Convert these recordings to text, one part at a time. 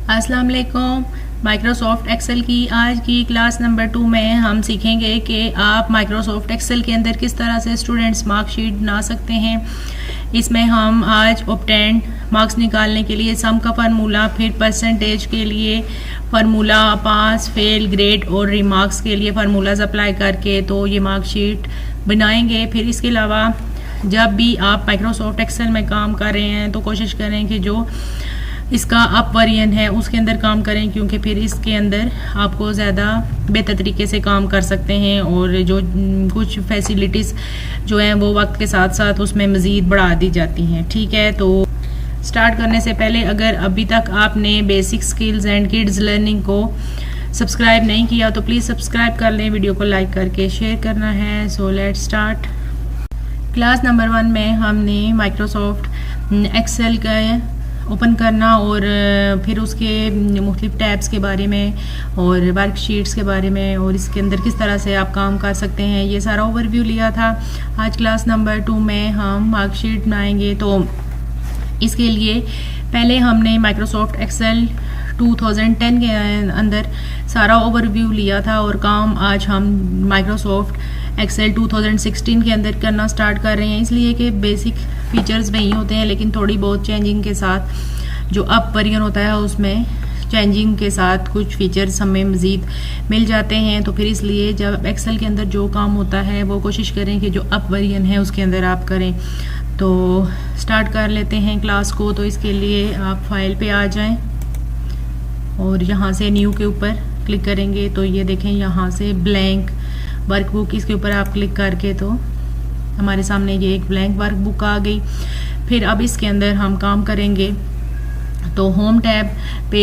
अस्सलाम वालेकुम। Microsoft Excel की आज की क्लास नंबर 2 में हम सीखेंगे कि आप माइक्रोसॉफ्ट एक्सेल के अंदर किस तरह से स्टूडेंट्स मार्कशीट बना सकते हैं। इसमें हम आज ऑब्टेन्ड मार्क्स निकालने के लिए सम का फार्मूला, फिर परसेंटेज के लिए फार्मूला, पास फेल ग्रेड और रिमार्क्स के लिए फार्मूलाज अप्लाई करके तो ये मार्कशीट बनाएंगे। फिर इसके अलावा जब भी आप माइक्रोसॉफ्ट एक्सेल में काम कर रहे हैं तो कोशिश करें कि जो इसका अप वर्जन है उसके अंदर काम करें, क्योंकि फिर इसके अंदर आपको ज़्यादा बेहतर तरीके से काम कर सकते हैं और जो कुछ फैसिलिटीज़ जो हैं वो वक्त के साथ साथ उसमें मज़ीद बढ़ा दी जाती हैं। ठीक है, तो स्टार्ट करने से पहले अगर अभी तक आपने basic skills and kids learning को सब्सक्राइब नहीं किया तो प्लीज़ सब्सक्राइब कर लें, वीडियो को लाइक करके शेयर करना है। So let's start. Class number 1 में हमने माइक्रोसॉफ्ट एक्सेल का ओपन करना और फिर उसके मुख्तलिफ टैब्स के बारे में और वर्कशीट्स के बारे में और इसके अंदर किस तरह से आप काम कर सकते हैं ये सारा ओवरव्यू लिया था। आज क्लास नंबर 2 में हम मार्कशीट बनाएंगे। तो इसके लिए पहले हमने माइक्रोसॉफ्ट एक्सेल 2010 के अंदर सारा ओवरव्यू लिया था और काम आज हम माइक्रोसॉफ्ट एक्सेल 2016 के अंदर करना स्टार्ट कर रहे हैं, इसलिए कि बेसिक फीचर्स वही होते हैं लेकिन थोड़ी बहुत चेंजिंग के साथ जो अप वर्जन होता है उसमें चेंजिंग के साथ कुछ फीचर्स हमें मज़ीद मिल जाते हैं। तो फिर इसलिए जब एक्सेल के अंदर जो काम होता है वो कोशिश करें कि जो अप वर्जन है उसके अंदर आप करें। तो स्टार्ट कर लेते हैं क्लास को। तो इसके लिए आप फाइल पे आ जाएं और यहाँ से न्यू के ऊपर क्लिक करेंगे तो ये देखें यहाँ से ब्लैंक वर्कबुक, इसके ऊपर आप क्लिक करके तो हमारे सामने ये एक ब्लैंक वर्कबुक आ गई। फिर अब इसके अंदर हम काम करेंगे तो होम टैब पे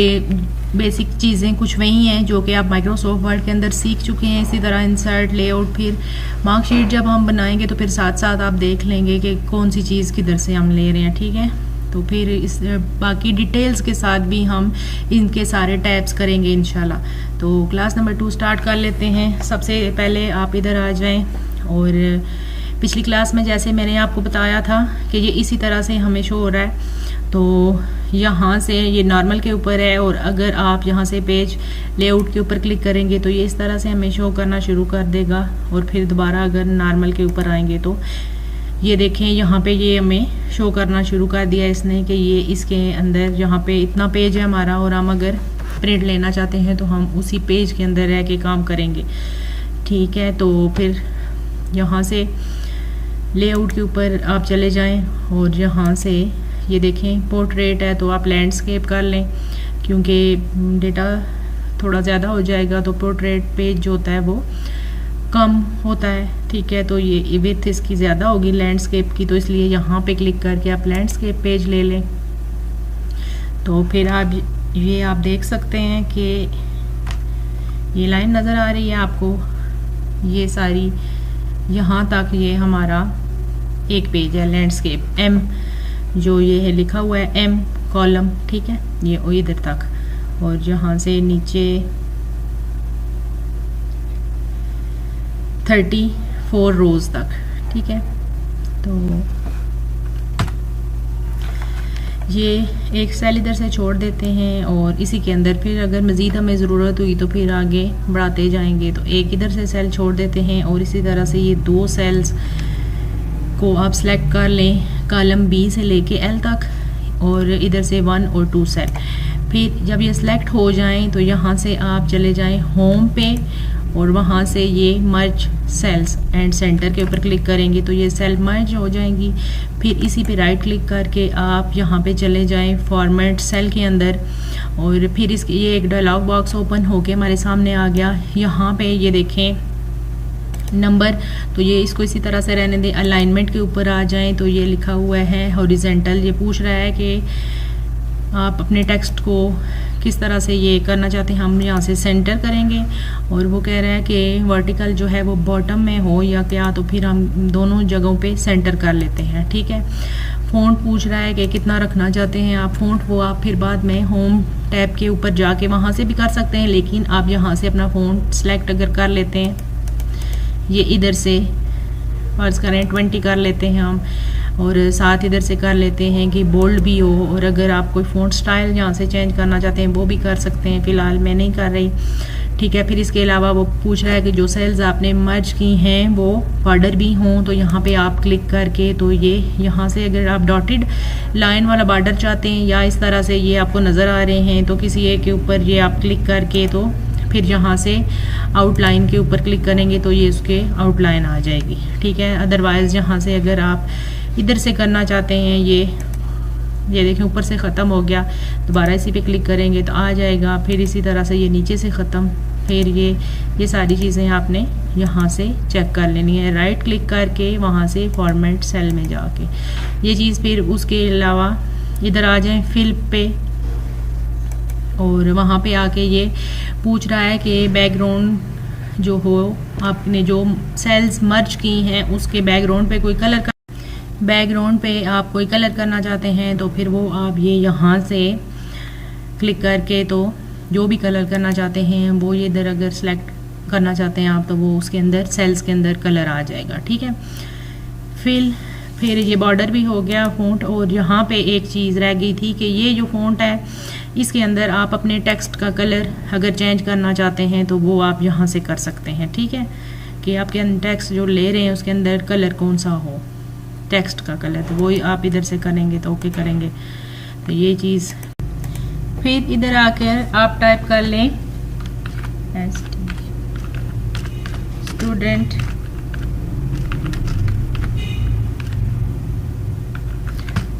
बेसिक चीज़ें कुछ वही हैं जो कि आप माइक्रोसॉफ्ट वर्ड के अंदर सीख चुके हैं। इसी तरह इंसर्ट, लेआउट, फिर मार्कशीट जब हम बनाएंगे तो फिर साथ साथ आप देख लेंगे कि कौन सी चीज़ किधर से हम ले रहे हैं। ठीक है, तो फिर इस बाकी डिटेल्स के साथ भी हम इनके सारे टैब्स करेंगे इंशाल्लाह। तो क्लास नंबर 2 स्टार्ट कर लेते हैं। सबसे पहले आप इधर आ जाएं और पिछली क्लास में जैसे मैंने आपको बताया था कि ये इसी तरह से हमें शो हो रहा है। तो यहाँ से ये नॉर्मल के ऊपर है और अगर आप यहाँ से पेज लेआउट के ऊपर क्लिक करेंगे तो ये इस तरह से हमें शो करना शुरू कर देगा और फिर दोबारा अगर नॉर्मल के ऊपर आएंगे तो ये देखें यहाँ पे ये हमें शो करना शुरू कर दिया इसने कि ये इसके अंदर यहाँ पे इतना पेज है हमारा और हम अगर प्रिंट लेना चाहते हैं तो हम उसी पेज के अंदर रह के काम करेंगे। ठीक है, तो फिर यहाँ से लेआउट के ऊपर आप चले जाएं और यहाँ से ये देखें पोर्ट्रेट है तो आप लैंडस्केप कर लें, क्योंकि डेटा थोड़ा ज़्यादा हो जाएगा तो पोर्ट्रेट पेज जो होता है वो कम होता है। ठीक है, तो ये विड्थ इसकी ज़्यादा होगी लैंडस्केप की, तो इसलिए यहाँ पे क्लिक करके आप लैंडस्केप पेज ले लें। तो फिर आप ये आप देख सकते हैं कि ये लाइन नज़र आ रही है आपको, ये सारी यहाँ तक ये हमारा एक पेज है लैंडस्केप एम, जो ये है लिखा हुआ है एम कॉलम। ठीक है, ये इधर तक और यहाँ से नीचे 34 रोज तक। ठीक है, तो ये एक सेल इधर से छोड़ देते हैं और इसी के अंदर फिर अगर मज़ीद हमें ज़रूरत हुई तो फिर आगे बढ़ाते जाएंगे। तो एक इधर से सेल छोड़ देते हैं और इसी तरह से ये 2 सेल्स को आप सेलेक्ट कर लें, कॉलम बी से लेके एल तक और इधर से 1 और 2 सेल। फिर जब ये सिलेक्ट हो जाएं तो यहाँ से आप चले जाएं होम पे और वहाँ से ये मर्ज सेल्स एंड सेंटर के ऊपर क्लिक करेंगे तो ये सेल मर्ज हो जाएंगी। फिर इसी पे राइट क्लिक करके आप यहाँ पे चले जाएं फॉर्मेट सेल के अंदर और फिर इसके ये एक डायलॉग बॉक्स ओपन होके हमारे सामने आ गया। यहाँ पे ये देखें नंबर, तो ये इसको इसी तरह से रहने दें। अलाइनमेंट के ऊपर आ जाएं तो ये लिखा हुआ है हॉरिजॉन्टल। ये पूछ रहा है कि आप अपने टेक्स्ट को किस तरह से ये करना चाहते हैं। हम यहाँ से सेंटर करेंगे और वो कह रहा है कि वर्टिकल जो है वो बॉटम में हो या क्या, तो फिर हम दोनों जगहों पे सेंटर कर लेते हैं। ठीक है, फ़ॉन्ट पूछ रहा है कि कितना रखना चाहते हैं आप फ़ॉन्ट, वो आप फिर बाद में होम टैब के ऊपर जाके वहाँ से भी कर सकते हैं, लेकिन आप यहाँ से अपना फ़ॉन्ट सेलेक्ट अगर कर लेते हैं, ये इधर से फर्ज करें 20 कर लेते हैं हम और साथ इधर से कर लेते हैं कि बोल्ड भी हो, और अगर आप कोई फ़ॉन्ट स्टाइल यहाँ से चेंज करना चाहते हैं वो भी कर सकते हैं, फ़िलहाल मैं नहीं कर रही। ठीक है, फिर इसके अलावा वो पूछ रहा है कि जो सेल्स आपने मर्ज की हैं वो बॉर्डर भी हों, तो यहाँ पे आप क्लिक करके तो ये यहाँ से अगर आप डॉटेड लाइन वाला बॉर्डर चाहते हैं या इस तरह से ये आपको नज़र आ रहे हैं तो किसी एक के ऊपर ये आप क्लिक करके तो फिर यहाँ से आउटलाइन के ऊपर क्लिक करेंगे तो ये उसके आउटलाइन आ जाएगी। ठीक है, अदरवाइज़ यहाँ से अगर आप इधर से करना चाहते हैं ये देखें ऊपर से ख़त्म हो गया, दोबारा इसी पे क्लिक करेंगे तो आ जाएगा। फिर इसी तरह से ये नीचे से ख़त्म, फिर ये सारी चीज़ें आपने यहाँ से चेक कर लेनी है, राइट क्लिक करके वहाँ से फॉर्मेट सेल में जाके ये चीज़। फिर उसके अलावा इधर आ जाएं फिल पे, और वहाँ पे आके ये पूछ रहा है कि बैकग्राउंड जो हो आपने जो सेल्स मर्ज की हैं उसके बैकग्राउंड पे कोई कलर आप कोई कलर करना चाहते हैं तो फिर वो आप ये यहाँ से क्लिक करके तो जो भी कलर करना चाहते हैं वो ये इधर अगर सेलेक्ट करना चाहते हैं आप तो वो उसके अंदर सेल्स के अंदर कलर आ जाएगा। ठीक है, फिर ये बॉर्डर भी हो गया फ़ॉन्ट, और यहाँ पे एक चीज़ रह गई थी कि ये जो फ़ॉन्ट है इसके अंदर आप अपने टेक्स्ट का कलर अगर चेंज करना चाहते हैं तो वो आप यहाँ से कर सकते हैं। ठीक है, कि आपके टेक्स्ट जो ले रहे हैं उसके अंदर कलर कौन सा हो, टेक्स्ट का कलर, तो वही आप इधर से करेंगे तो ओके करेंगे तो ये चीज़। फिर इधर आकर आप टाइप कर लें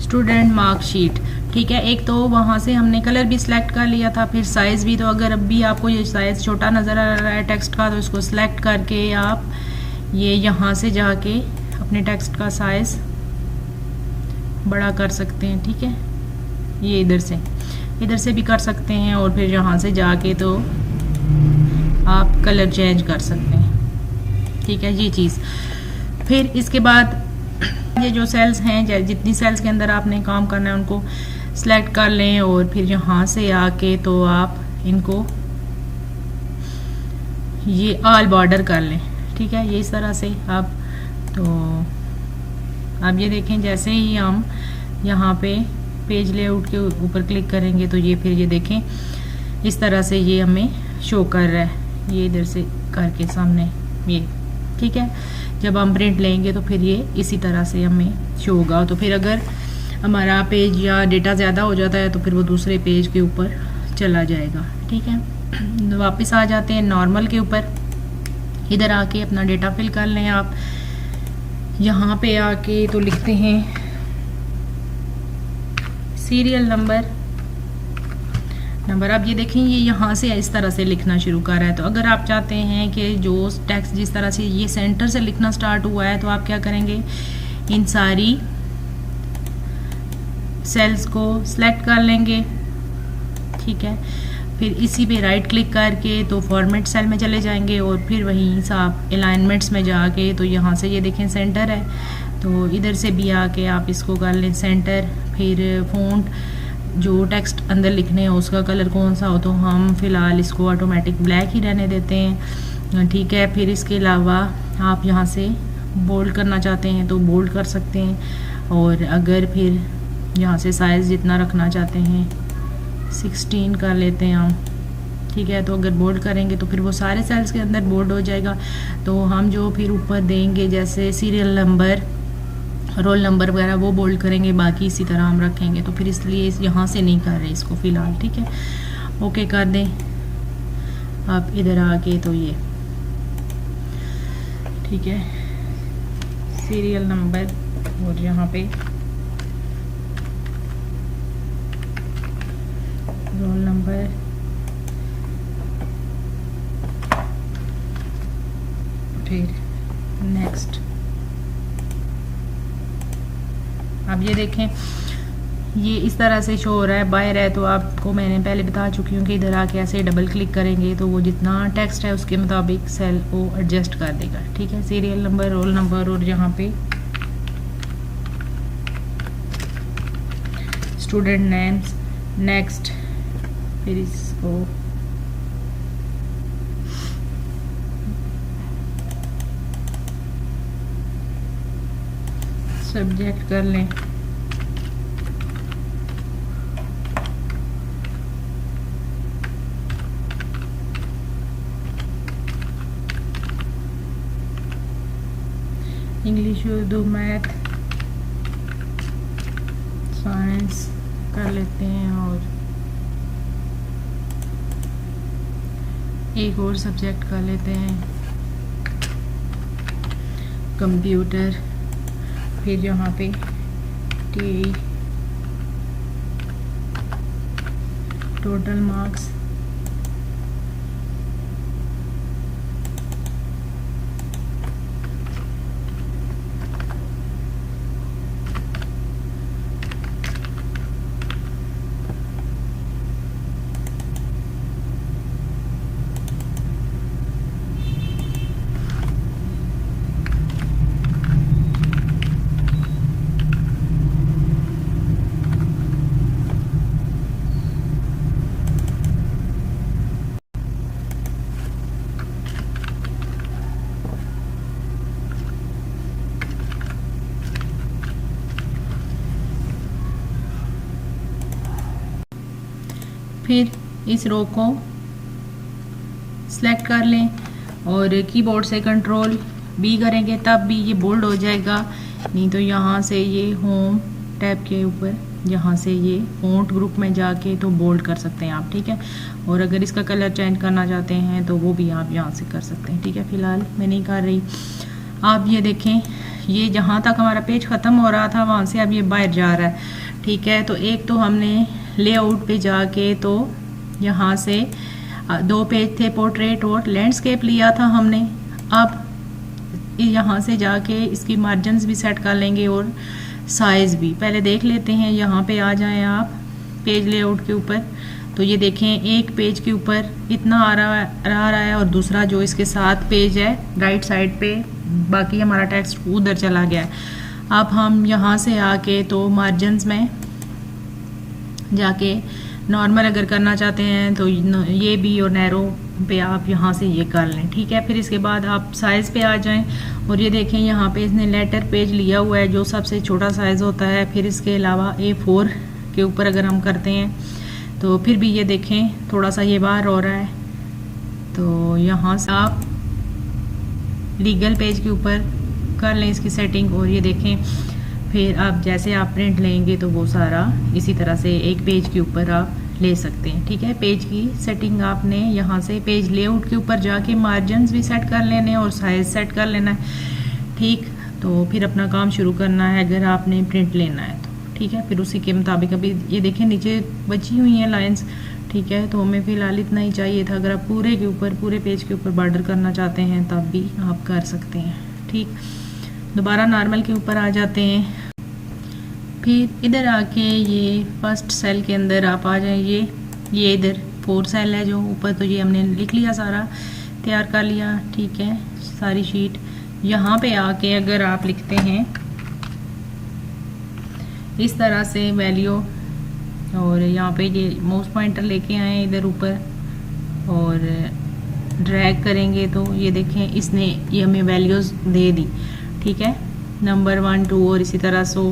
स्टूडेंट मार्कशीट। ठीक है, एक तो वहाँ से हमने कलर भी सिलेक्ट कर लिया था, फिर साइज़ भी। तो अगर अब भी आपको ये साइज़ छोटा नज़र आ रहा है टेक्स्ट का तो इसको सिलेक्ट करके आप ये यहाँ से जाके अपने टेक्स्ट का साइज़ बड़ा कर सकते हैं। ठीक है, ये इधर से भी कर सकते हैं, और फिर यहाँ से जाके तो आप कलर चेंज कर सकते हैं। ठीक है, ये चीज़। फिर इसके बाद ये जो सेल्स हैं, जितनी सेल्स के अंदर आपने काम करना है उनको सेलेक्ट कर लें, और फिर यहाँ से आके तो आप इनको ये ऑल बॉर्डर कर लें। ठीक है, ये इस तरह से आप तो अब ये देखें जैसे ही हम यहाँ पे पेज लेआउट के ऊपर क्लिक करेंगे तो ये फिर ये देखें इस तरह से ये हमें शो कर रहा है, ये इधर से करके सामने ये। ठीक है, जब हम प्रिंट लेंगे तो फिर ये इसी तरह से हमें शो होगा। तो फिर अगर हमारा पेज या डेटा ज़्यादा हो जाता है तो फिर वो दूसरे पेज के ऊपर चला जाएगा। ठीक है, वापस आ जाते हैं नॉर्मल के ऊपर। इधर आके अपना डेटा फिल कर लें आप। यहाँ पे आके तो लिखते हैं सीरियल नंबर। अब ये देखें ये यहाँ से इस तरह से लिखना शुरू कर रहा है। तो अगर आप चाहते हैं कि जो टेक्स्ट जिस तरह से ये सेंटर से लिखना स्टार्ट हुआ है तो आप क्या करेंगे, इन सारी सेल्स को सिलेक्ट कर लेंगे। ठीक है, फिर इसी पे राइट क्लिक करके तो फॉर्मेट सेल में चले जाएंगे, और फिर वहीं से आप अलाइनमेंट्स में जाके तो यहाँ से ये देखें सेंटर है, तो इधर से भी आके आप इसको कर लें सेंटर। फिर फ़ॉन्ट जो टेक्स्ट अंदर लिखने हैं उसका कलर कौन सा हो, तो हम फ़िलहाल इसको ऑटोमेटिक ब्लैक ही रहने देते हैं। ठीक है, फिर इसके अलावा आप यहाँ से बोल्ड करना चाहते हैं तो बोल्ड कर सकते हैं, और अगर फिर यहाँ से साइज़ जितना रखना चाहते हैं 16 कर लेते हैं हम। ठीक है, तो अगर बोल्ड करेंगे तो फिर वो सारे सेल्स के अंदर बोल्ड हो जाएगा। तो हम जो फिर ऊपर देंगे जैसे सीरियल नंबर, रोल नंबर वगैरह वो बोल्ड करेंगे, बाकी इसी तरह हम रखेंगे। तो फिर इसलिए यहाँ से नहीं कर रहे इसको फ़िलहाल। ठीक है, ओके कर दें आप इधर आके तो ये। ठीक है, सीरियल नंबर और यहाँ पे रोल नंबर, फिर नेक्स्ट। अब ये देखें ये इस तरह से शो हो रहा है, बाहर है तो आपको मैंने पहले बता चुकी हूँ कि इधर आके ऐसे डबल क्लिक करेंगे तो वो जितना टेक्स्ट है उसके मुताबिक सेल को एडजस्ट कर देगा। ठीक है, सीरियल नंबर, रोल नंबर और यहाँ पे स्टूडेंट नेम्स, नेक्स्ट, फिर इसको सब्जेक्ट कर लें। इंग्लिश, उर्दू, मैथ, साइंस कर लेते हैं और एक और सब्जेक्ट कर लेते हैं कंप्यूटर। फिर यहाँ पे टी टोटल मार्क्स फिर इस रो को सिलेक्ट कर लें और कीबोर्ड से कंट्रोल बी करेंगे तब भी ये बोल्ड हो जाएगा, नहीं तो यहाँ से ये होम टैब के ऊपर यहाँ से ये फ़ॉन्ट ग्रुप में जाके तो बोल्ड कर सकते हैं आप, ठीक है। और अगर इसका कलर चेंज करना चाहते हैं तो वो भी आप यहाँ से कर सकते हैं, ठीक है। फ़िलहाल मैं नहीं कर रही। आप ये देखें, ये जहाँ तक हमारा पेज ख़त्म हो रहा था वहाँ से अब ये बाहर जा रहा है, ठीक है। तो एक तो हमने लेआउट पे जाके तो यहाँ से 2 पेज थे, पोर्ट्रेट और लैंडस्केप लिया था हमने। अब यहाँ से जाके इसकी मार्जिन्स भी सेट कर लेंगे और साइज़ भी। पहले देख लेते हैं, यहाँ पे आ जाएं आप पेज लेआउट के ऊपर, तो ये देखें एक पेज के ऊपर इतना आ रहा है और दूसरा जो इसके साथ पेज है राइट साइड पे बाकी हमारा टेक्स्ट उधर चला गया है। अब हम यहाँ से आके तो मार्जिन्स में जाके नॉर्मल अगर करना चाहते हैं तो ये भी और नैरो पे आप यहाँ से ये कर लें, ठीक है। फिर इसके बाद आप साइज़ पे आ जाएं और ये देखें यहाँ पे इसने लेटर पेज लिया हुआ है जो सबसे छोटा साइज़ होता है। फिर इसके अलावा A4 के ऊपर अगर हम करते हैं तो फिर भी ये देखें थोड़ा सा ये बाहर हो रहा है, तो यहाँ से आप लीगल पेज के ऊपर कर लें इसकी सेटिंग। और ये देखें फिर आप जैसे आप प्रिंट लेंगे तो वो सारा इसी तरह से एक पेज के ऊपर आप ले सकते हैं, ठीक है। पेज की सेटिंग आपने यहाँ से पेज लेआउट के ऊपर जाके मार्जिन्स भी सेट कर लेने और साइज सेट कर लेना है, ठीक। तो फिर अपना काम शुरू करना है अगर आपने प्रिंट लेना है तो, ठीक है। फिर उसी के मुताबिक अभी ये देखें नीचे बची हुई हैं लाइंस, ठीक है। तो हमें फ़िलहाल इतना ही चाहिए था। अगर आप पूरे के ऊपर पूरे पेज के ऊपर बॉर्डर करना चाहते हैं तब भी आप कर सकते हैं, ठीक। दोबारा नॉर्मल के ऊपर आ जाते हैं। फिर इधर आके ये फर्स्ट सेल के अंदर आप आ जाए, ये इधर 4 सेल है जो ऊपर, तो ये हमने लिख लिया, सारा तैयार कर लिया, ठीक है, सारी शीट। यहाँ पे आके अगर आप लिखते हैं इस तरह से वैल्यू और यहाँ पे ये माउस पॉइंटर लेके आए इधर ऊपर और ड्रैग करेंगे तो ये देखें इसने ये हमें वैल्यूज़ दे दी, ठीक है, नंबर 1 2 और इसी तरह। सो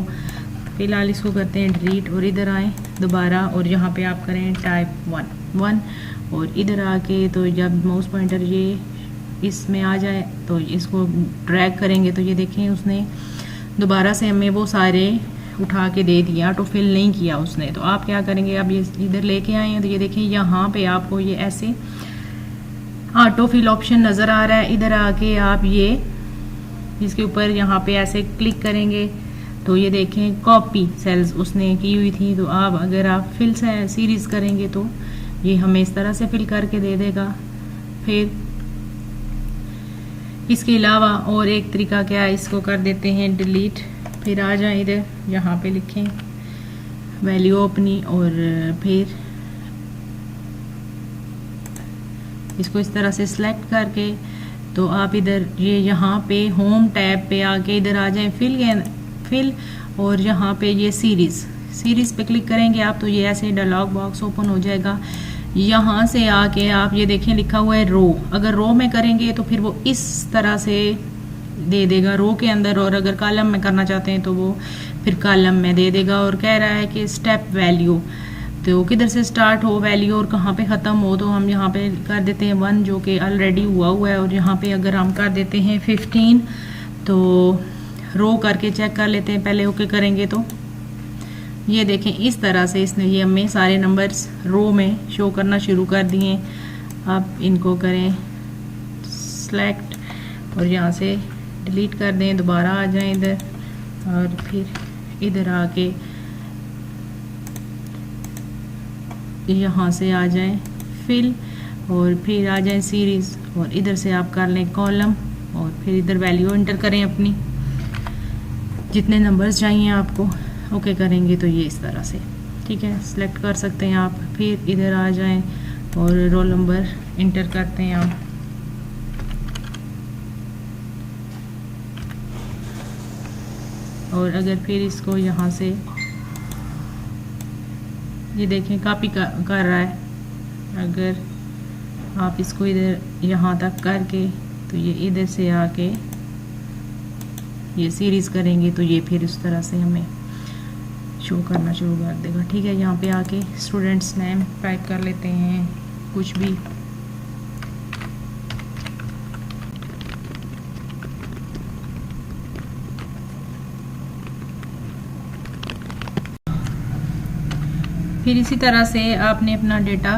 फिलहाल इसको करते हैं डिलीट और इधर आए दोबारा और यहाँ पे आप करें टाइप 1 और इधर आके तो जब माउस पॉइंटर ये इसमें आ जाए तो इसको ड्रैग करेंगे तो ये देखें उसने दोबारा से हमें वो सारे उठा के दे दिया, ऑटो फिल नहीं किया उसने। तो आप क्या करेंगे, अब ये इधर लेके आए हैं तो ये देखिए यहाँ पे आपको ये ऐसे ऑटो फिल ऑप्शन नज़र आ रहा है। इधर आके आप ये इसके ऊपर यहाँ पे ऐसे क्लिक करेंगे तो ये देखें कॉपी सेल्स उसने की हुई थी। तो आप अगर आप फिल से सीरीज़ करेंगे तो ये हमें इस तरह से फिल करके दे देगा। फिर इसके अलावा और एक तरीका क्या है, इसको कर देते हैं डिलीट। फिर आ जाए इधर यहाँ पे लिखें वैल्यू अपनी और फिर इसको इस तरह से सिलेक्ट करके तो आप इधर ये यहाँ पे होम टैब पे आके इधर आ जाएं फिल और यहाँ पे ये सीरीज़ पे क्लिक करेंगे आप तो ये ऐसे डायलॉग बॉक्स ओपन हो जाएगा। यहाँ से आके आप ये देखें लिखा हुआ है रो, अगर रो में करेंगे तो फिर वो इस तरह से दे देगा रो के अंदर, और अगर कॉलम में करना चाहते हैं तो वो फिर कॉलम में दे देगा। और कह रहा है कि स्टेप वैल्यू, तो किधर से स्टार्ट हो वैल्यू और कहाँ पे ख़त्म हो, तो हम यहाँ पे कर देते हैं 1 जो कि ऑलरेडी हुआ है, और यहाँ पे अगर हम कर देते हैं 15 तो रो करके चेक कर लेते हैं पहले। ओके करेंगे तो ये देखें इस तरह से इसने ये हमें सारे नंबर्स रो में शो करना शुरू कर दिए। अब इनको करें सेलेक्ट और यहाँ से डिलीट कर दें, दोबारा आ जाएं इधर और फिर इधर आके यहाँ से आ जाएं फिल और फिर आ जाएं सीरीज़, और इधर से आप कर लें कॉलम और फिर इधर वैल्यू एंटर करें अपनी जितने नंबर्स चाहिए आपको। ओके करेंगे तो ये इस तरह से, ठीक है, सिलेक्ट कर सकते हैं आप। फिर इधर आ जाएं और रोल नंबर इंटर करते हैं आप। और अगर फिर इसको यहाँ से ये देखें कॉपी कर रहा है, अगर आप इसको इधर यहाँ तक करके तो ये इधर से आके ये सीरीज़ करेंगे तो ये फिर इस तरह से हमें शो करना शुरू कर देगा। ठीक है, यहाँ पे आके स्टूडेंट्स नेम टाइप कर लेते हैं कुछ भी। फिर इसी तरह से आपने अपना डेटा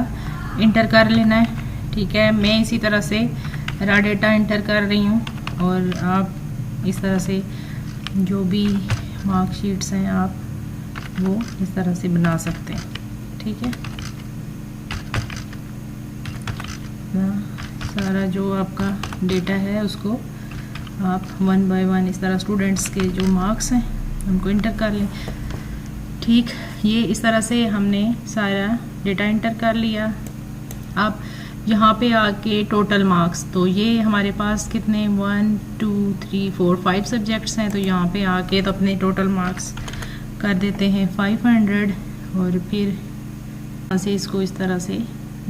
इंटर कर लेना है। ठीक है, मैं इसी तरह से रा डेटा इंटर कर रही हूँ और आप इस तरह से जो भी मार्कशीट्स हैं आप वो इस तरह से बना सकते हैं। ठीक है, सारा जो आपका डेटा है उसको आप 1 बाय 1 इस तरह स्टूडेंट्स के जो मार्क्स हैं उनको इंटर कर लें। ठीक, ये इस तरह से हमने सारा डेटा इंटर कर लिया। अब यहाँ पे आके टोटल मार्क्स, तो ये हमारे पास कितने 1 2 3 4 5 सब्जेक्ट्स हैं, तो यहाँ पे आके तो अपने टोटल मार्क्स कर देते हैं 500 और फिर यहाँ से इसको इस तरह से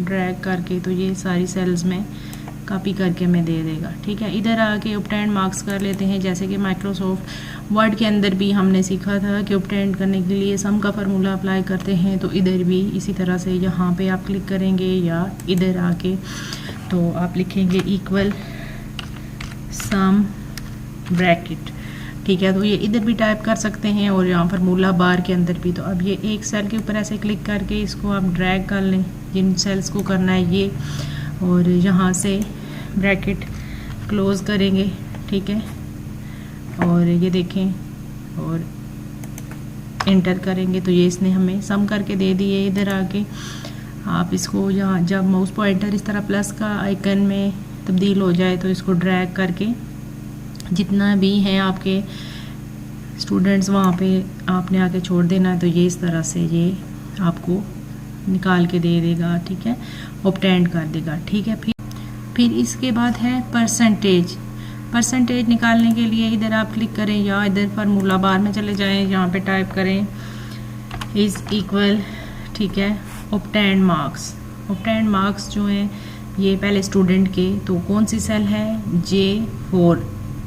ड्रैग करके तो ये सारी सेल्स में कॉपी करके हमें दे देगा। ठीक है, इधर आके ऑब्टेंड मार्क्स कर लेते हैं। जैसे कि माइक्रोसॉफ्ट वर्ड के अंदर भी हमने सीखा था कि ऑब्टेंड करने के लिए सम का फार्मूला अप्लाई करते हैं, तो इधर भी इसी तरह से यहाँ पे आप क्लिक करेंगे या इधर आके तो आप लिखेंगे इक्वल सम ब्रैकेट। ठीक है, तो ये इधर भी टाइप कर सकते हैं और यहाँ फार्मूला बार के अंदर भी। तो अब ये एक सेल के ऊपर ऐसे क्लिक करके इसको आप ड्रैग कर लें जिन सेल्स को करना है ये, और यहाँ से ब्रैकेट क्लोज करेंगे। ठीक है, और ये देखें और एंटर करेंगे तो ये इसने हमें सम करके दे दिए। इधर आके आप इसको यहाँ जब माउस पॉइंटर इस तरह प्लस का आइकन में तब्दील हो जाए तो इसको ड्रैग करके जितना भी हैं आपके स्टूडेंट्स वहाँ पे आपने आके छोड़ देना है, तो ये इस तरह से ये आपको निकाल के दे देगा। ठीक है, ऑब्टेंड कर देगा। ठीक है, फिर इसके बाद है परसेंटेज। परसेंटेज निकालने के लिए इधर आप क्लिक करें या इधर फार्मूला बार में चले जाएं, यहाँ पे टाइप करें इज़ इक्वल, ठीक है, ऑब्टेंड मार्क्स। ऑब्टेंड मार्क्स जो हैं ये पहले स्टूडेंट के, तो कौन सी सेल है J4।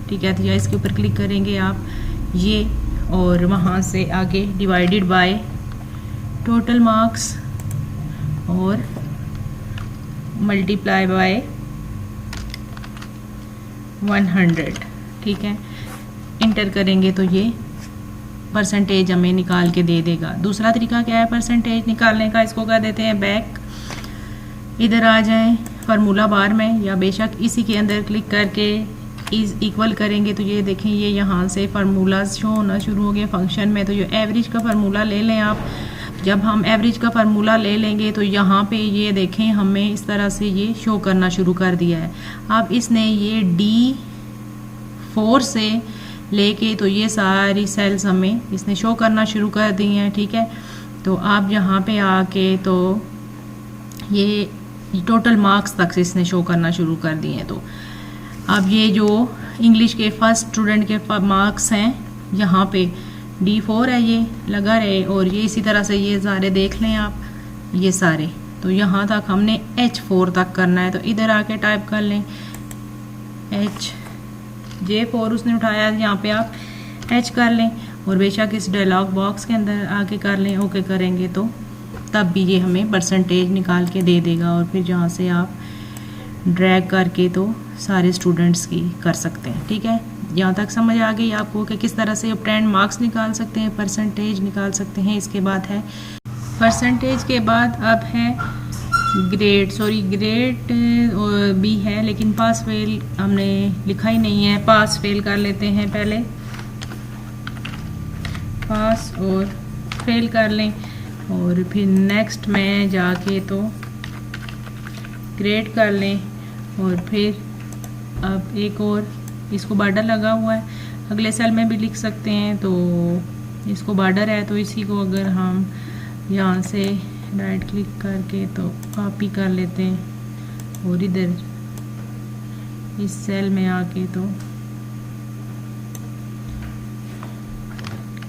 ठीक है, तो या इसके ऊपर क्लिक करेंगे आप ये, और वहाँ से आगे डिवाइडेड बाय टोटल मार्क्स और मल्टीप्लाई बाय 100। ठीक है, इंटर करेंगे तो ये परसेंटेज हमें निकाल के दे देगा। दूसरा तरीका क्या है परसेंटेज निकालने का, इसको कर देते हैं बैक। इधर आ जाएं फार्मूला बार में या बेशक इसी के अंदर क्लिक करके इज़ इक्वल करेंगे तो ये देखें ये यहाँ से फार्मूलाज शो होना शुरू हो गए फंक्शन में। तो ये एवरेज का फार्मूला ले लें आप। जब हम एवरेज का फार्मूला ले लेंगे तो यहाँ पे ये देखें हमें इस तरह से ये शो करना शुरू कर दिया है। अब इसने ये D4 से लेके तो ये सारी सेल्स हमें इसने शो करना शुरू कर दी हैं। ठीक है, तो आप यहाँ पे आके तो ये टोटल मार्क्स तक से इसने शो करना शुरू कर दिए हैं। तो अब ये जो इंग्लिश के फर्स्ट स्टूडेंट के मार्क्स हैं यहाँ पे D4 है ये लगा रहे, और ये इसी तरह से ये सारे देख लें आप, ये सारे तो यहाँ तक हमने H4 तक करना है। तो इधर आके टाइप कर लें J4 उसने उठाया, यहाँ पे आप H कर लें और बेशक इस डायलॉग बॉक्स के अंदर आके कर लें। ओके करेंगे तो तब भी ये हमें परसेंटेज निकाल के दे देगा और फिर जहाँ से आप ड्रैग करके तो सारे स्टूडेंट्स की कर सकते हैं। ठीक है, यहाँ तक समझ आ गई आपको कि किस तरह से ऑब्टेन्ड मार्क्स निकाल सकते हैं, परसेंटेज निकाल सकते हैं। इसके बाद है परसेंटेज के बाद अब है ग्रेड भी है, लेकिन पास फेल हमने लिखा ही नहीं है। पास फेल कर लेते हैं, पहले पास और फेल कर लें और फिर नेक्स्ट में जाके तो ग्रेड कर लें और फिर अब एक और इसको बॉर्डर लगा हुआ है, अगले सेल में भी लिख सकते हैं। तो इसको बॉर्डर है तो इसी को अगर हम यहाँ से राइट क्लिक करके तो कॉपी कर लेते हैं और इधर इस सेल में आके तो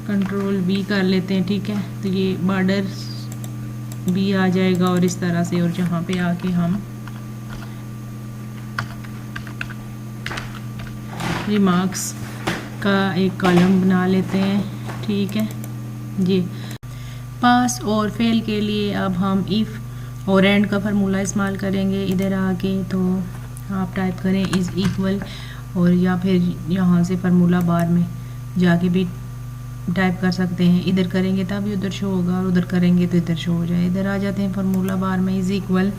कंट्रोल V कर लेते हैं। ठीक है, तो ये बॉर्डर भी आ जाएगा और इस तरह से, और जहाँ पे आके हम रिमार्क्स का एक कॉलम बना लेते हैं। ठीक है जी। पास और फेल के लिए अब हम इफ़ और एंड का फार्मूला इस्तेमाल करेंगे। इधर आके तो आप टाइप करें इज़ इक्वल और या फिर यहाँ से फार्मूला बार में जाके भी टाइप कर सकते हैं। इधर करेंगे तभी उधर शो होगा और उधर करेंगे तो इधर शो हो जाए। इधर आ जाते हैं फार्मूला बार में इज़ इक्वल,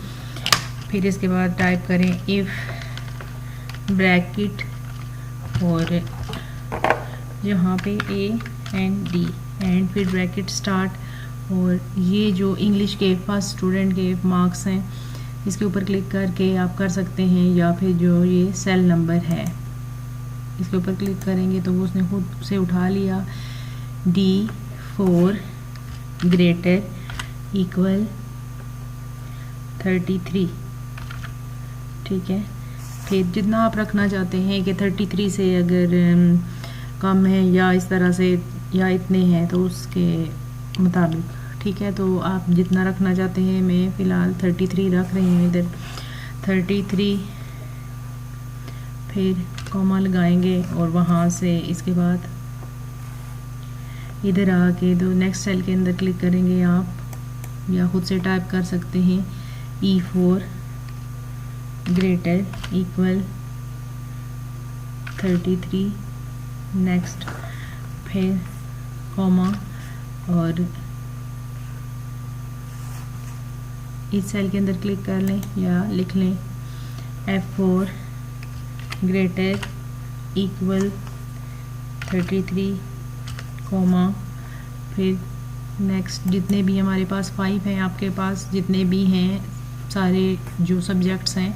फिर इसके बाद टाइप करें इफ़ ब्रैकेट और यहाँ पे A एंड D एंड फिर ब्रैकेट स्टार्ट, और ये जो इंग्लिश के फर्स्ट स्टूडेंट के मार्क्स हैं इसके ऊपर क्लिक करके आप कर सकते हैं, या फिर जो ये सेल नंबर है इसके ऊपर क्लिक करेंगे तो वो उसने खुद से उठा लिया। D4 greater equal 33। ठीक है, फिर जितना आप रखना चाहते हैं कि 33 से अगर कम है या इस तरह से या इतने हैं तो उसके मुताबिक। ठीक है, तो आप जितना रखना चाहते हैं, मैं फ़िलहाल 33 रख रही हूँ। इधर 33 फिर कॉमा लगाएंगे और वहाँ से इसके बाद इधर आके तो नेक्स्ट सेल के अंदर क्लिक करेंगे आप, या खुद से टाइप कर सकते हैं E4 ग्रेटर इक्वल 33 नेक्स्ट, फिर कॉमा और इस सेल के अंदर क्लिक कर लें या लिख लें F4 ग्रेटर इक्वल 33 कॉमा, फिर नेक्स्ट जितने भी हमारे पास 5 हैं, आपके पास जितने भी हैं सारे जो सब्जेक्ट्स हैं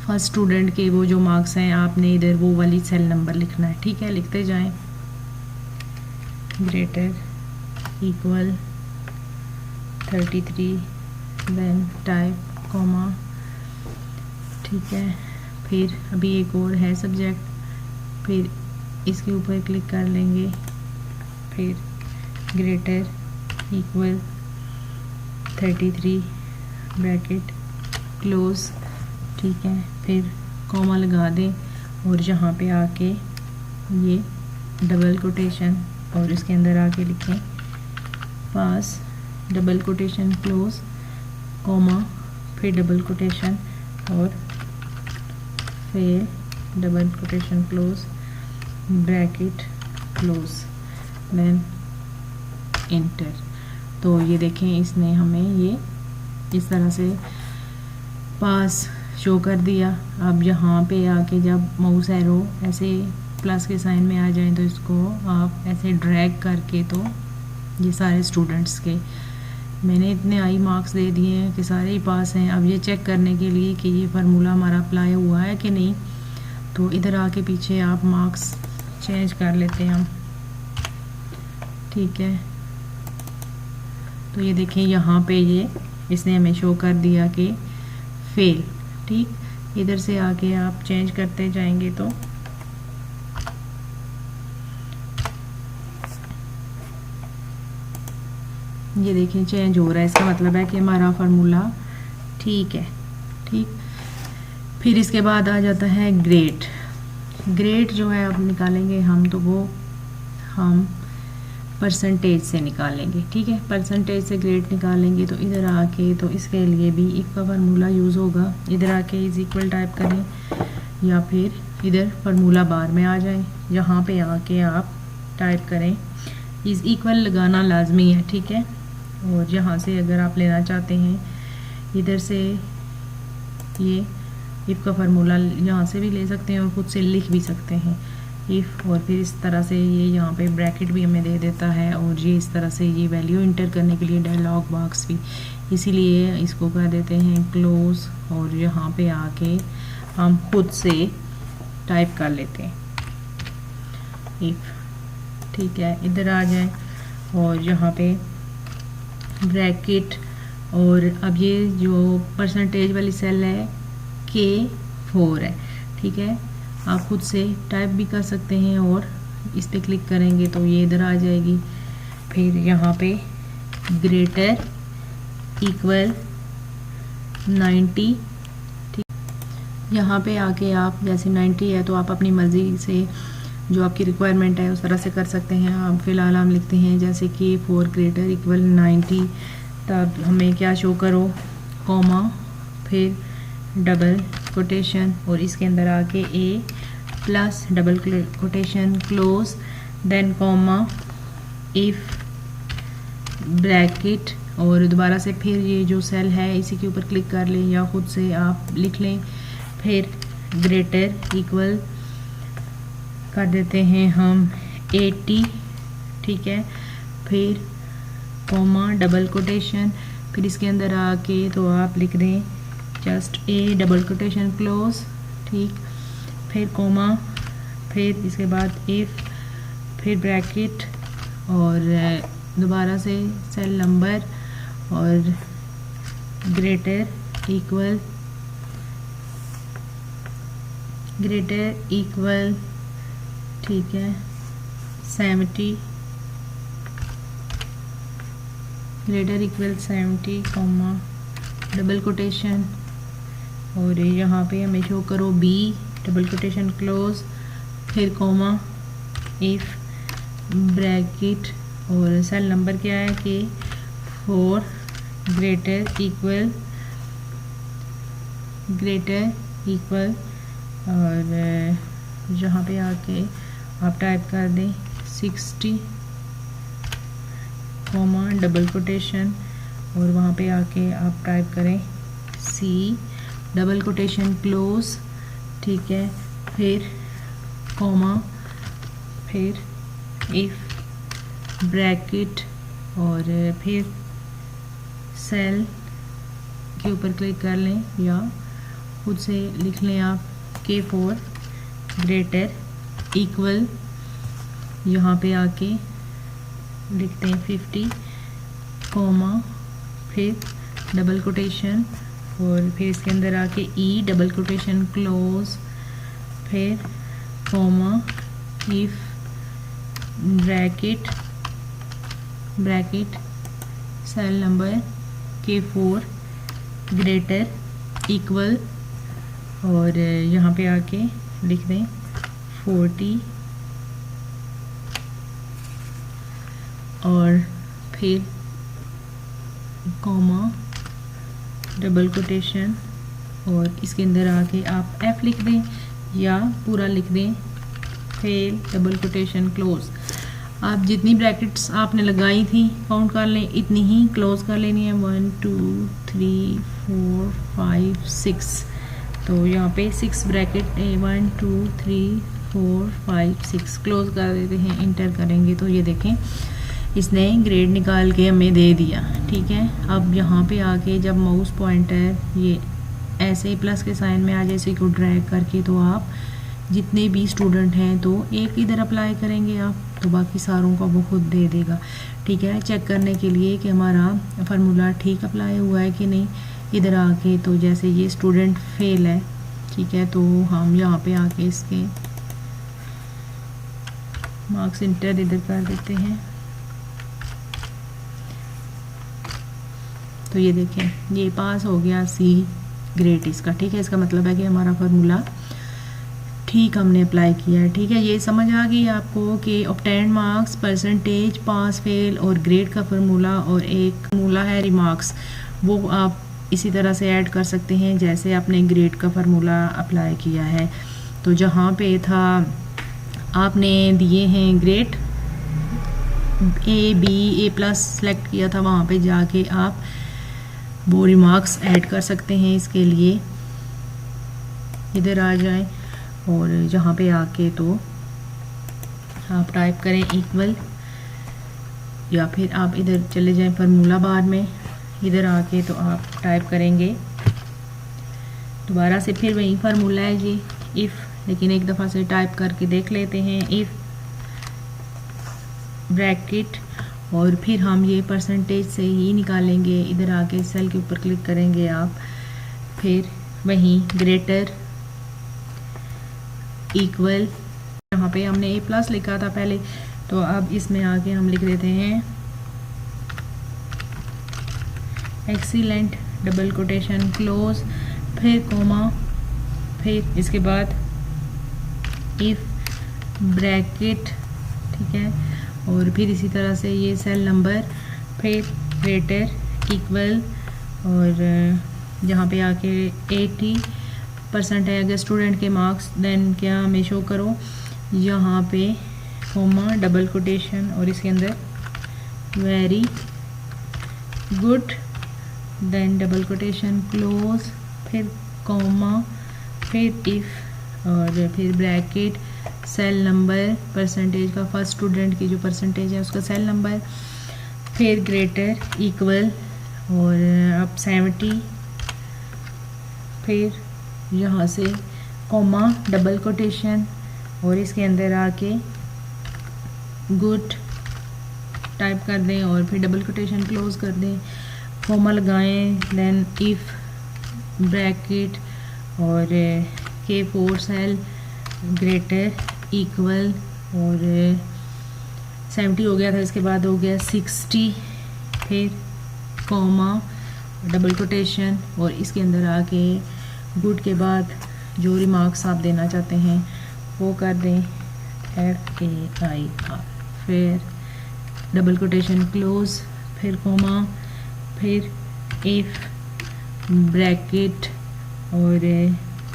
फर्स्ट स्टूडेंट के वो जो मार्क्स हैं, आपने इधर वो वाली सेल नंबर लिखना है। ठीक है, लिखते जाएं greater equal 33 then type comma. ठीक है, फिर अभी एक और है सब्जेक्ट, फिर इसके ऊपर क्लिक कर लेंगे, फिर ग्रेटर इक्वल 33 ब्रैकेट क्लोज। ठीक है, फिर कॉमा लगा दें और यहाँ पे आके ये डबल कोटेशन और इसके अंदर आके लिखें pass double quotation close comma, फिर डबल कोटेशन और फिर double quotation close bracket close then enter. तो ये देखें इसने हमें ये इस तरह से पास शो कर दिया। अब यहाँ पे आके जब माउस एरो ऐसे प्लस के साइन में आ जाए तो इसको आप ऐसे ड्रैग करके तो ये सारे स्टूडेंट्स के मैंने इतने हाई मार्क्स दे दिए हैं कि सारे ही पास हैं। अब ये चेक करने के लिए कि ये फार्मूला हमारा अप्लाई हुआ है कि नहीं, तो इधर आके पीछे आप मार्क्स चेंज कर लेते हैं हम। ठीक है, तो ये देखें यहाँ पे ये इसने हमें शो कर दिया कि फेल। ठीक, इधर से आके आप चेंज करते जाएंगे तो ये देखिए चेंज हो रहा है, इसका मतलब है कि हमारा फार्मूला ठीक है। ठीक, फिर इसके बाद आ जाता है ग्रेड। ग्रेड जो है अब निकालेंगे हम, तो वो हम परसेंटेज से निकालेंगे। ठीक है, परसेंटेज से ग्रेड निकालेंगे तो इधर आके तो इसके लिए भी इफ का फार्मूला यूज़ होगा। इधर आके इज इक्वल टाइप करें या फिर इधर फार्मूला बार में आ जाएं। यहाँ पे आके आप टाइप करें, इज इक्वल लगाना लाजमी है। ठीक है, और यहाँ से अगर आप लेना चाहते हैं इधर से ये इफ़ का फार्मूला यहाँ से भी ले सकते हैं और खुद से लिख भी सकते हैं इफ़, और फिर इस तरह से ये यहाँ पे ब्रैकेट भी हमें दे देता है, और ये इस तरह से ये वैल्यू इंटर करने के लिए डायलॉग बॉक्स भी, इसीलिए इसको कर देते हैं क्लोज, और यहाँ पे आके हम खुद से टाइप कर लेते हैं इफ़। ठीक है, इधर आ जाए और यहाँ पे ब्रैकेट, और अब ये जो परसेंटेज वाली सेल है K4 है। ठीक है, आप खुद से टाइप भी कर सकते हैं और इस पे क्लिक करेंगे तो ये इधर आ जाएगी। फिर यहाँ पे ग्रेटर इक्वल 90। ठीक, यहाँ पे आके आप जैसे 90 है तो आप अपनी मर्ज़ी से जो आपकी रिक्वायरमेंट है उस तरह से कर सकते हैं। अब फ़िलहाल हम लिखते हैं जैसे कि K4 ग्रेटर इक्वल 90, तब हमें क्या शो करो, कॉमा फिर डबल कोटेशन, और इसके अंदर आके A plus double quotation close, then comma if bracket, और दोबारा से फिर ये जो सेल है इसी के ऊपर क्लिक कर लें या खुद से आप लिख लें। फिर ग्रेटर इक्वल कर देते हैं हम 80। ठीक है, फिर कॉमा डबल कोटेशन, फिर इसके अंदर आके तो आप लिख दें just A double quotation close. ठीक, फिर कोमा, फिर इसके बाद इफ, फिर ब्रैकेट, और दोबारा से सेल नंबर, और ग्रेटर इक्वल ठीक है 70, greater equal 70 comma double quotation, और यहाँ पे हमें शो करो बी डबल कोटेशन क्लोज, फिर कॉमा इफ ब्रैकेट, और सेल नंबर क्या है कि 4 ग्रेटर इक्वल, और यहाँ पे आके आप टाइप कर दें 60 कॉमा डबल कोटेशन, और वहाँ पे आके आप टाइप करें सी डबल कोटेशन क्लोज। ठीक है, फिर कॉमा, फिर इफ ब्रैकेट, और फिर सेल के ऊपर क्लिक कर लें या खुद से लिख लें आप K4 ग्रेटर इक्वल, यहाँ पे आके लिखते हैं 50 कॉमा फिर डबल कोटेशन, और फिर इसके अंदर आके ई डबल कोटेशन क्लोज, फिर comma if bracket cell number K4 greater equal, और यहाँ पे आके लिख दें 40, और फिर कॉमा डबल कोटेशन, और इसके अंदर आके आप F लिख दें या पूरा लिख दें फेल डबल कोटेशन क्लोज। आप जितनी ब्रैकेट्स आपने लगाई थी काउंट कर लें, इतनी ही क्लोज कर लेनी है। 1 2 3 4 5 6, तो यहाँ पे 6 ब्रैकेट 1 2 3 4 5 6 क्लोज कर देते हैं। इंटर करेंगे तो ये देखें इसने ग्रेड निकाल के हमें दे दिया। ठीक है, अब यहाँ पे आके जब माउस पॉइंटर ये ऐसे प्लस के साइन में आ जाए, इसी को ड्रैग करके तो आप जितने भी स्टूडेंट हैं तो एक इधर अप्लाई करेंगे आप, तो बाकी सारों का वो खुद दे देगा। ठीक है, चेक करने के लिए कि हमारा फार्मूला ठीक अप्लाई हुआ है कि नहीं, इधर आके तो जैसे ये स्टूडेंट फेल है, ठीक है, तो हम यहाँ पे आके इसके मार्क्स इंटर इधर कर देते हैं। तो ये देखें ये पास हो गया सी ग्रेड इसका। ठीक है, इसका मतलब है कि हमारा फार्मूला ठीक हमने अप्लाई किया है। ठीक है, ये समझ आ गई आपको कि obtained marks, percentage, pass fail और ग्रेड का फार्मूला और एक फार्मूला है रिमार्क्स, वो आप इसी तरह से ऐड कर सकते हैं जैसे आपने ग्रेड का फार्मूला अप्लाई किया है। तो जहाँ पे था आपने दिए हैं ग्रेड A++ सेलेक्ट किया था, वहाँ पे जाके आप वो रिमार्क्स ऐड कर सकते हैं। इसके लिए इधर आ जाएं और जहाँ पे आके तो आप टाइप करें इक्वल, या फिर आप इधर चले जाएं फार्मूला बार में, इधर आके तो आप टाइप करेंगे दोबारा से फिर वही फार्मूला है जी इफ़, लेकिन एक दफ़ा से टाइप करके देख लेते हैं। इफ़ ब्रैकेट और फिर हम ये परसेंटेज से ही निकालेंगे। इधर आके सेल के ऊपर क्लिक करेंगे आप, फिर वहीं ग्रेटर इक्वल, यहाँ पे हमने A+ लिखा था पहले, तो अब इसमें आके हम लिख देते हैं एक्सीलेंट डबल कोटेशन क्लोज, फिर कोमा, फिर इसके बाद इफ ब्रैकेट, ठीक है, और फिर इसी तरह से ये सेल नंबर, फिर ग्रेटर इक्वल, और जहाँ पे आके 80% है अगर स्टूडेंट के मार्क्स, देन क्या हमें शो करो, यहाँ पे कोमा डबल कोटेशन और इसके अंदर very good, then double quotation close, फिर कोमा, फिर इफ़ और फिर ब्रैकेट, सेल नंबर, परसेंटेज का फर्स्ट स्टूडेंट की जो परसेंटेज है उसका सेल नंबर, फिर ग्रेटर इक्वल और अब 70, फिर यहाँ से कोमा डबल कोटेशन और इसके अंदर आके गुड टाइप कर दें और फिर डबल कोटेशन क्लोज कर दें, कोमा लगाएं, देन इफ़ ब्रैकेट और K4 सेल ग्रेटर इक्वल और 70 हो गया था, इसके बाद हो गया 60, फिर कोमा डबल कोटेशन और इसके अंदर आके गुड के बाद जो रिमार्क्स आप देना चाहते हैं वो कर दें FAIR, फिर डबल कोटेशन क्लोज, फिर कोमा, फिर इफ़ ब्रैकेट और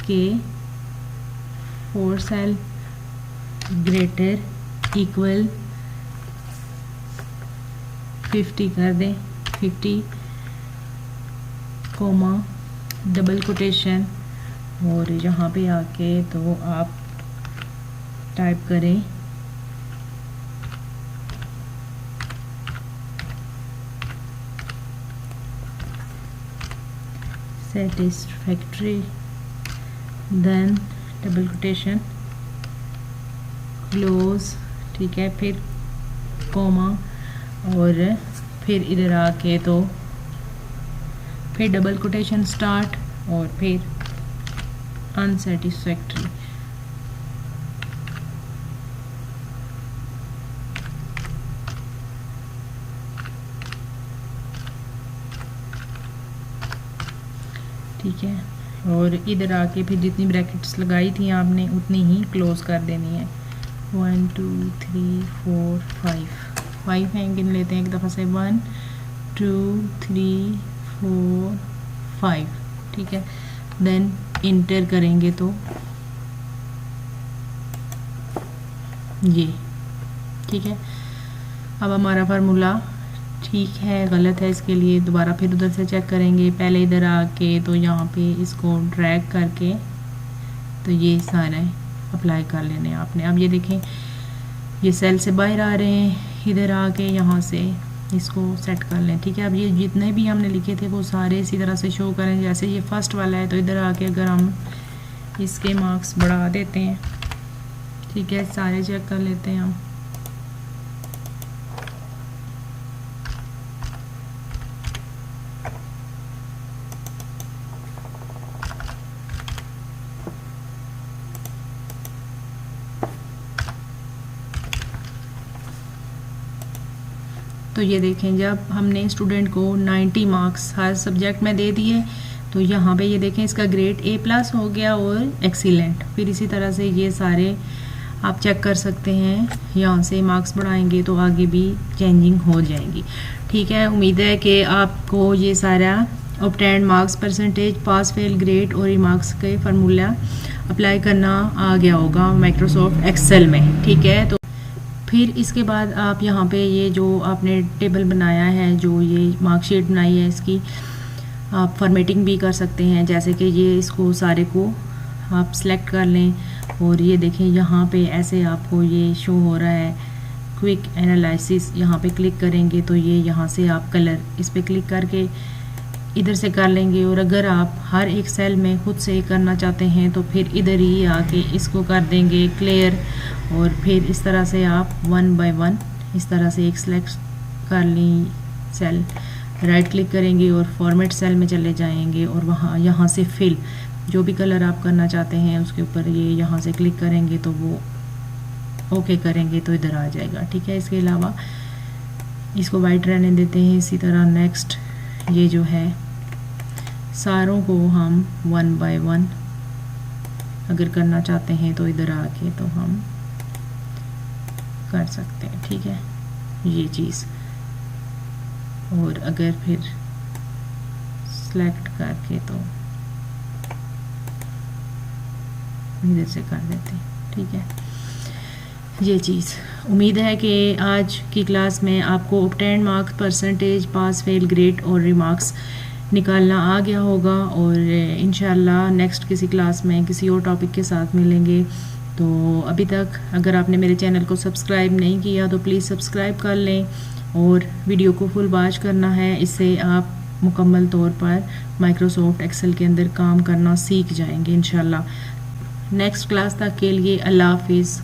K4 सेल ग्रेटर इक्वल 50 कर दें, 50 कोमा डबल कोटेशन और यहाँ पे आके तो आप टाइप करें satisfactory, then double quotation close, ठीक है, फिर कोमा और फिर इधर आके तो फिर डबल कोटेशन स्टार्ट और फिर अनसेटिस्फैक्ट्री। ठीक है, और इधर आके फिर जितनी ब्रैकेट्स लगाई थी आपने उतनी ही क्लोज कर देनी है। 1 2 3 4 5 हैं, गिन लेते हैं एक दफ़ा से, 1 2 3 4 5, ठीक है, देन इंटर करेंगे तो ये, ठीक है। अब हमारा फार्मूला ठीक है गलत है, इसके लिए दोबारा फिर उधर से चेक करेंगे। पहले इधर आके तो यहाँ पे इसको ड्रैग करके तो ये सारे अप्लाई कर लेने आपने। अब ये देखें ये सेल से बाहर आ रहे हैं, इधर आके यहाँ से इसको सेट कर लें, ठीक है। अब ये जितने भी हमने लिखे थे वो सारे इसी तरह से शो करें। जैसे ये फर्स्ट वाला है तो इधर आके अगर हम इसके मार्क्स बढ़ा देते हैं, ठीक है, सारे चेक कर लेते हैं हम। तो ये देखें जब हमने स्टूडेंट को 90 मार्क्स हर सब्जेक्ट में दे दिए तो यहाँ पे ये देखें इसका ग्रेड A+ हो गया और एक्सीलेंट। फिर इसी तरह से ये सारे आप चेक कर सकते हैं, यहाँ से मार्क्स बढ़ाएंगे तो आगे भी चेंजिंग हो जाएंगी। ठीक है, उम्मीद है कि आपको ये सारा obtained marks, percentage, pass fail, grade और रिमार्क्स के फार्मूला अप्लाई करना आ गया होगा माइक्रोसॉफ्ट एक्सेल में। ठीक है, तो फिर इसके बाद आप यहाँ पे ये जो आपने टेबल बनाया है, जो ये मार्कशीट बनाई है, इसकी आप फॉर्मेटिंग भी कर सकते हैं। जैसे कि ये इसको सारे को आप सेलेक्ट कर लें और ये देखें यहाँ पे ऐसे आपको ये शो हो रहा है क्विक एनालिसिस। यहाँ पे क्लिक करेंगे तो ये यहाँ से आप कलर इस पे क्लिक करके इधर से कर लेंगे। और अगर आप हर एक सेल में खुद से करना चाहते हैं तो फिर इधर ही आके इसको कर देंगे क्लियर, और फिर इस तरह से आप 1 बाय 1 इस तरह से एक सेलेक्ट कर ली सेल, राइट क्लिक करेंगे और फॉर्मेट सेल में चले जाएंगे और वहाँ यहाँ से फिल जो भी कलर आप करना चाहते हैं उसके ऊपर ये यहाँ से क्लिक करेंगे तो वो ओके करेंगे तो इधर आ जाएगा। ठीक है, इसके अलावा इसको वाइट रहने देते हैं। इसी तरह नेक्स्ट ये जो है सारों को हम 1 बाय 1 अगर करना चाहते हैं तो इधर आके तो हम कर सकते हैं। ठीक है, ये चीज़, और अगर फिर सेलेक्ट करके तो इधर से कर देते हैं। ठीक है, ये चीज़। उम्मीद है कि आज की क्लास में आपको obtained marks, percentage, pass fail, grade और रिमार्क्स निकालना आ गया होगा। और इंशाल्लाह नेक्स्ट किसी क्लास में किसी और टॉपिक के साथ मिलेंगे। तो अभी तक अगर आपने मेरे चैनल को सब्सक्राइब नहीं किया तो प्लीज़ सब्सक्राइब कर लें और वीडियो को फुल वॉच करना है। इससे आप मुकम्मल तौर पर माइक्रोसॉफ्ट एक्सेल के अंदर काम करना सीख जाएंगे इंशाल्लाह। नेक्स्ट क्लास तक के लिए अल्लाह हाफिज़।